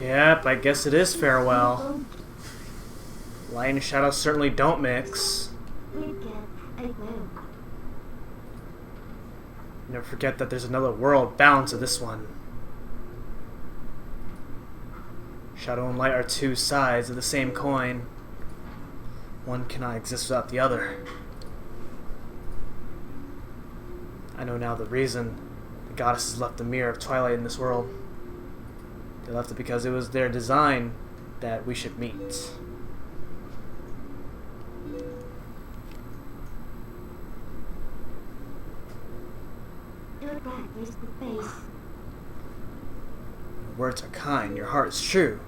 Yep, I guess it is farewell. Light and shadow certainly don't mix. Never forget that there's another world bound to this one. Shadow and light are two sides of the same coin. One cannot exist without the other. I know now the reason the goddesses left the mirror of Twilight in this world. They left it because it was their design that we should meet. Your words are kind, your heart is true.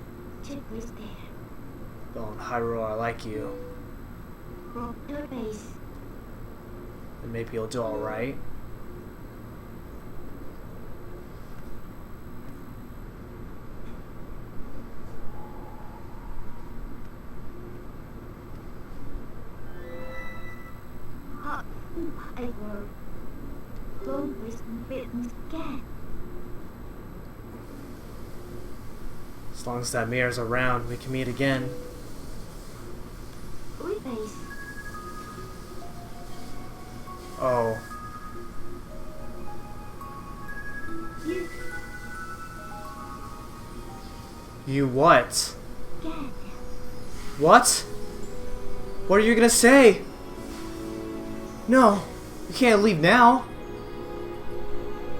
Though in Hyrule I like you. Then maybe you'll do alright. As long as that mirror's around, we can meet again. Oh. You what? What? What are you gonna say? No, you can't leave now.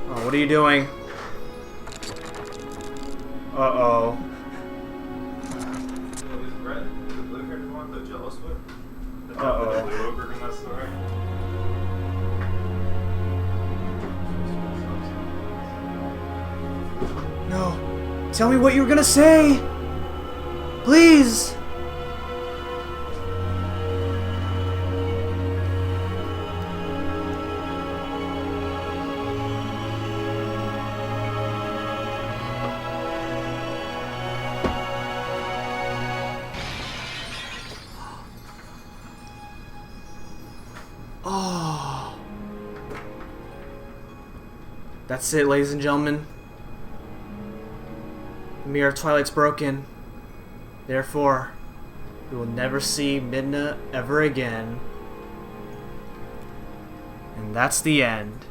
Oh, what are you doing? Uh-oh. Uh-oh. No. Tell me what you were gonna say! Please! Oh. That's it, ladies and gentlemen. The mirror of Twilight's broken. Therefore, we will never see Midna ever again. And that's the end.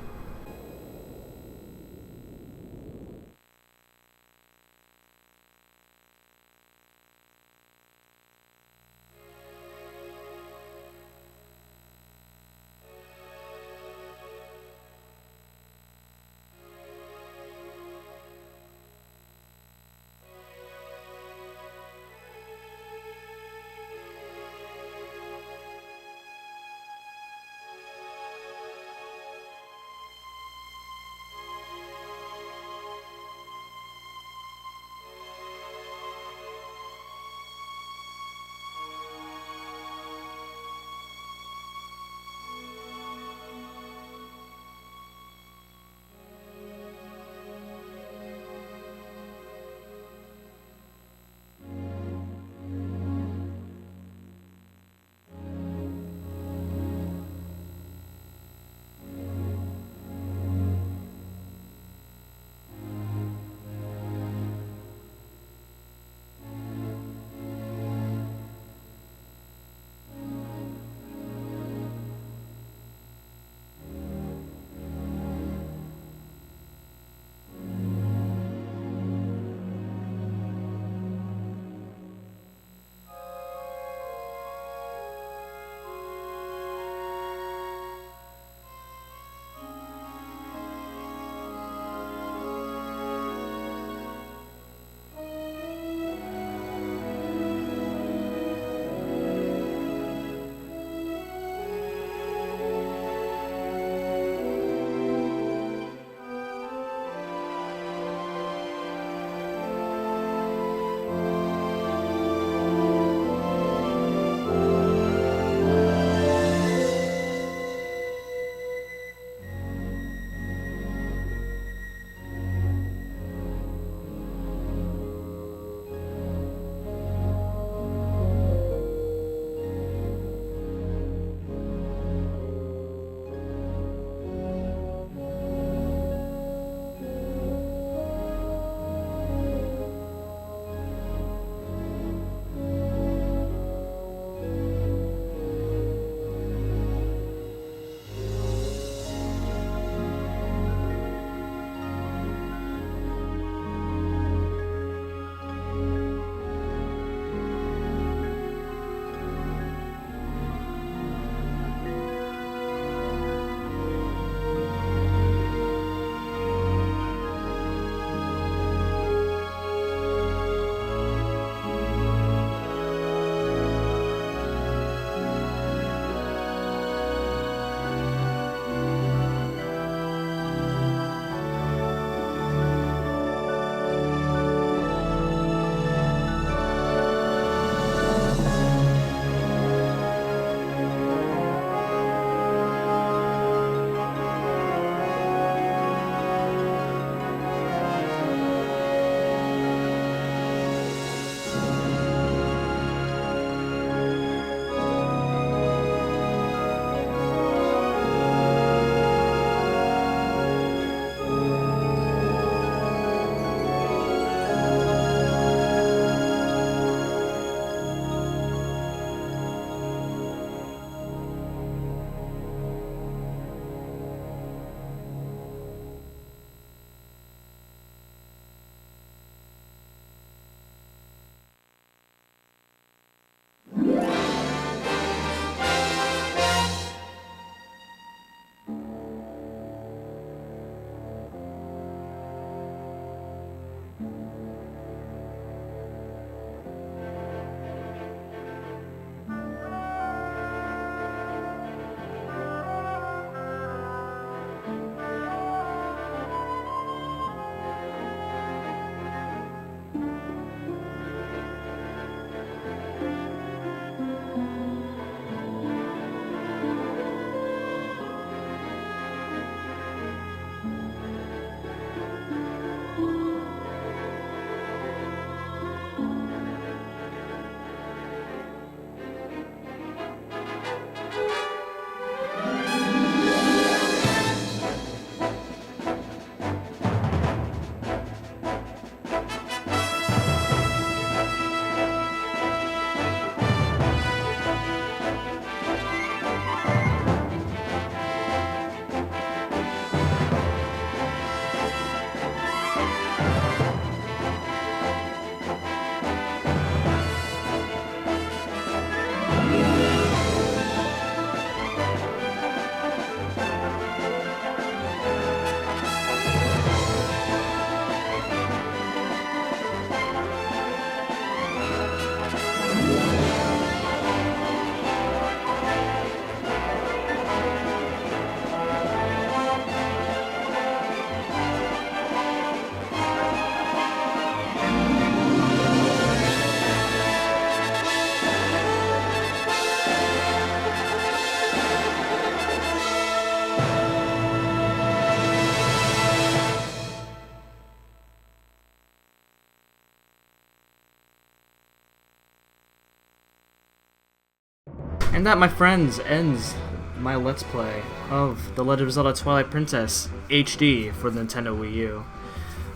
And that, my friends, ends my Let's Play of The Legend of Zelda Twilight Princess HD for the Nintendo Wii U.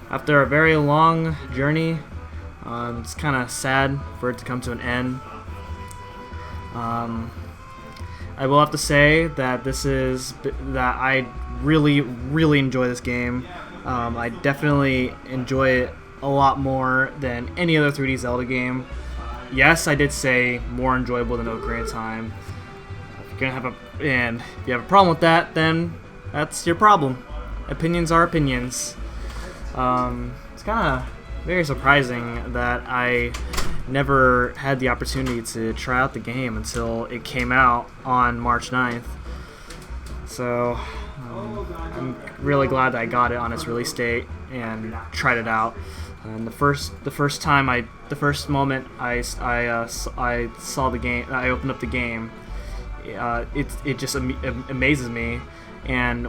After a very long journey, it's kind of sad for it to come to an end. I will have to say that I really enjoy this game. I definitely enjoy it a lot more than any other 3D Zelda game. Yes, I did say more enjoyable than Ocarina of Time. If you have a problem with that, then that's your problem. Opinions are opinions. It's kind of very surprising that I never had the opportunity to try out the game until it came out on March 9th. So I'm really glad that I got it on its release date and tried it out. And the first moment I saw the game, I opened up the game. It just amazes me, and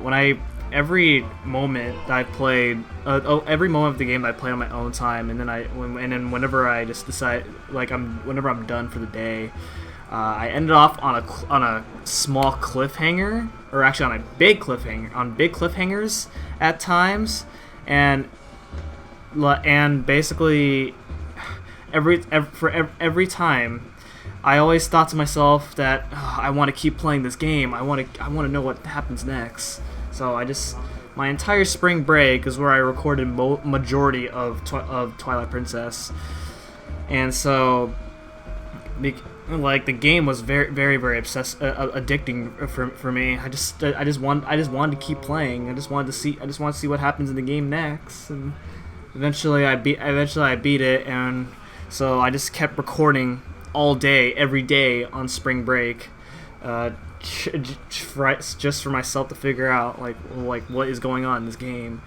every moment that I played, every moment of the game that I played on my own time, and then whenever I just decide, whenever I'm done for the day, I ended off on a small cliffhanger, or actually on big cliffhangers at times, and basically every time, I always thought to myself that I want to keep playing this game. I want to know what happens next. So my entire spring break is where I recorded majority of Twilight Princess, and so the game was very addicting for me. I just wanted to keep playing. I just wanted to see what happens in the game next, and eventually I beat it, and so I just kept recording all day, every day on spring break, just for myself to figure out what is going on in this game.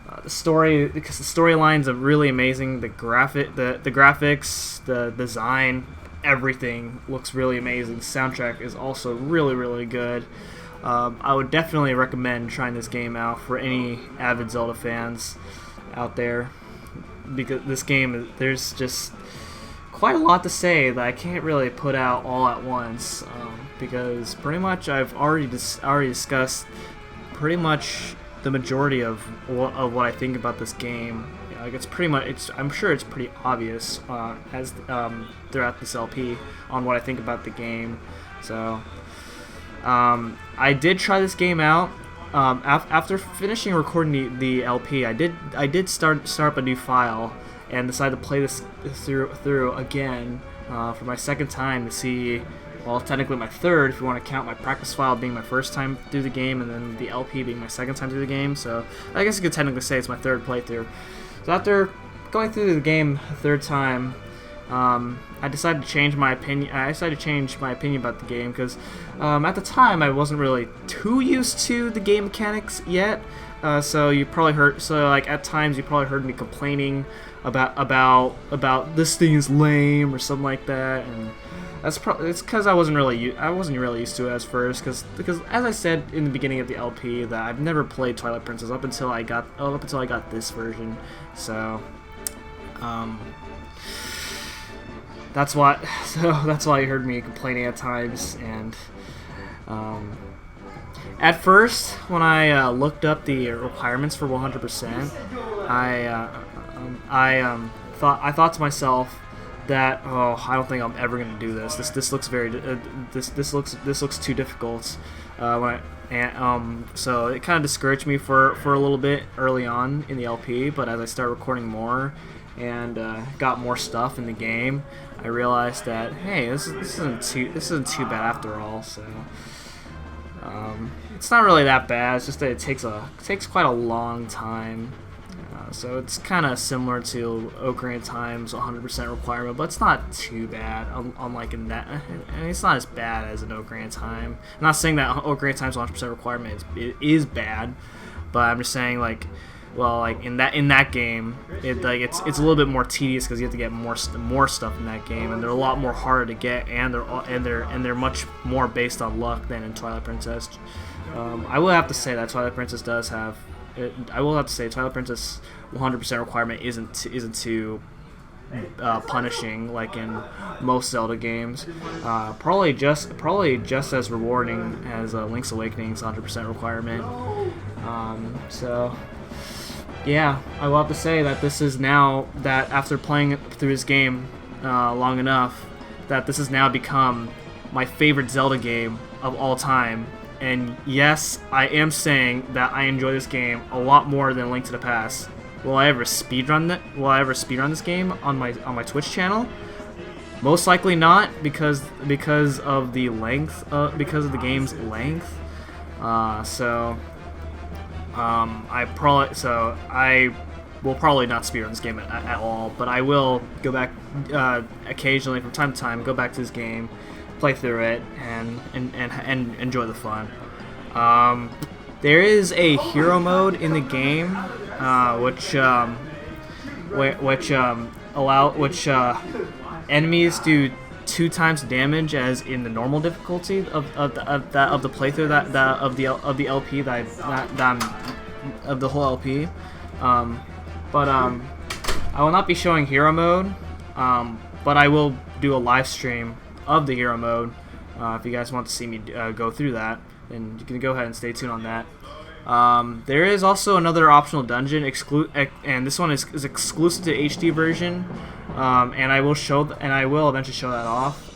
Because the storylines are really amazing. The graphics, the design, everything looks really amazing. The soundtrack is also really good. I would definitely recommend trying this game out for any avid Zelda fans out there, because this game, there's just quite a lot to say that I can't really put out all at once, because pretty much I've already discussed pretty much the majority of what I think about this game. I'm sure it's pretty obvious as throughout this LP on what I think about the game. So I did try this game out. After finishing recording the LP, I did start up a new file and decided to play this through again for my second time to see, well, technically my third if you want to count my practice file being my first time through the game and then the LP being my second time through the game. So I guess you could technically say it's my third playthrough. So after going through the game a third time, I decided to change my opinion. About the game because at the time I wasn't really too used to the game mechanics yet. So you probably heard. So at times you probably heard me complaining about this thing is lame or something like that, and it's because I wasn't really used to it at first. Because as I said in the beginning of the LP, that I've never played Twilight Princess up until I got this version. So that's why you heard me complaining at times. And at first, when I looked up the requirements for 100%, I thought to myself that, I don't think I'm ever gonna do this. This looks this looks too difficult. So it kind of discouraged me for a little bit early on in the LP. But as I started recording more and got more stuff in the game, I realized that, hey, this isn't too bad after all. So it's not really that bad. It's just that it takes quite a long time. So it's kind of similar to Ocarina of Time's 100% requirement, but it's not too bad. Unlike in that, and it's not as bad as an Ocarina of Time. I'm not saying that Ocarina of Time's 100% requirement is bad, but I'm just saying in that game, it's a little bit more tedious because you have to get more stuff in that game, and they're a lot more harder to get, and they're much more based on luck than in Twilight Princess. I will have to say that Twilight Princess does have. I will have to say Twilight Princess 100% requirement isn't too punishing like in most Zelda games. Probably just as rewarding as Link's Awakening's 100% requirement. So yeah, I will have to say that this is now, that after playing through this game long enough, that this has now become my favorite Zelda game of all time. And yes, I am saying that I enjoy this game a lot more than Link to the Past. Will I ever speedrun it? Will I ever speedrun this game on my Twitch channel? Most likely not, because of the length, because of the game's length. I will probably not speedrun this game at all. But I will go back occasionally from time to time, go back to this game, play through it, and enjoy the fun. There is a hero mode in the game, which enemies do 2 times damage as in the normal difficulty of the playthrough of the LP of the whole LP. I will not be showing hero mode, but I will do a live stream of the hero mode. If you guys want to see me go through that, then you can go ahead and stay tuned on that. There is also another optional dungeon, and this one is exclusive to HD version, and I will eventually show that off.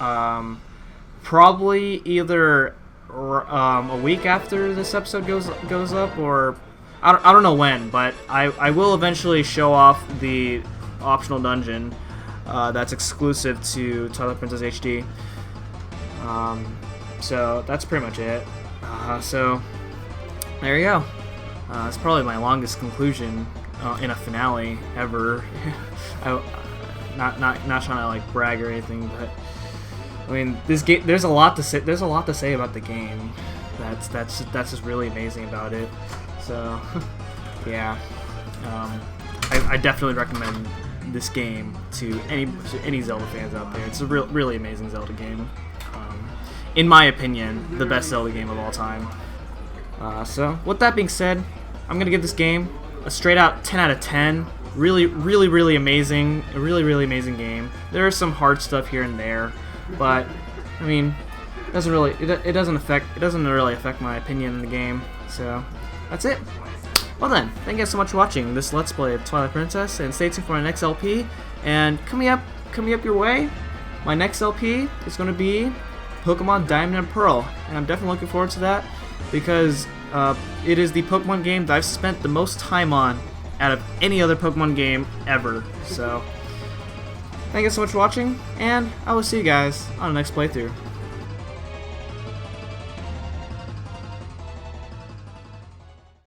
Probably either a week after this episode goes up, or I don't know when, but I will eventually show off the optional dungeon that's exclusive to Twilight Princess HD. So that's pretty much it. So there you go. It's probably my longest conclusion in a finale ever. Not trying to like brag or anything, but I mean, this game. There's a lot to say. There's a lot to say about the game. That's just really amazing about it. So yeah, I definitely recommend this game to any Zelda fans out there. It's a really amazing Zelda game. In my opinion, the best Zelda game of all time. So with that being said, I'm gonna give this game a straight out 10 out of 10. Really amazing. A really amazing game. There is some hard stuff here and there, but I mean, it doesn't really affect my opinion in the game. So that's it. Well then, thank you guys so much for watching this Let's Play of Twilight Princess, and stay tuned for my next LP. And coming up your way, my next LP is going to be Pokemon Diamond and Pearl, and I'm definitely looking forward to that, because it is the Pokemon game that I've spent the most time on out of any other Pokemon game ever. So thank you so much for watching, and I will see you guys on the next playthrough.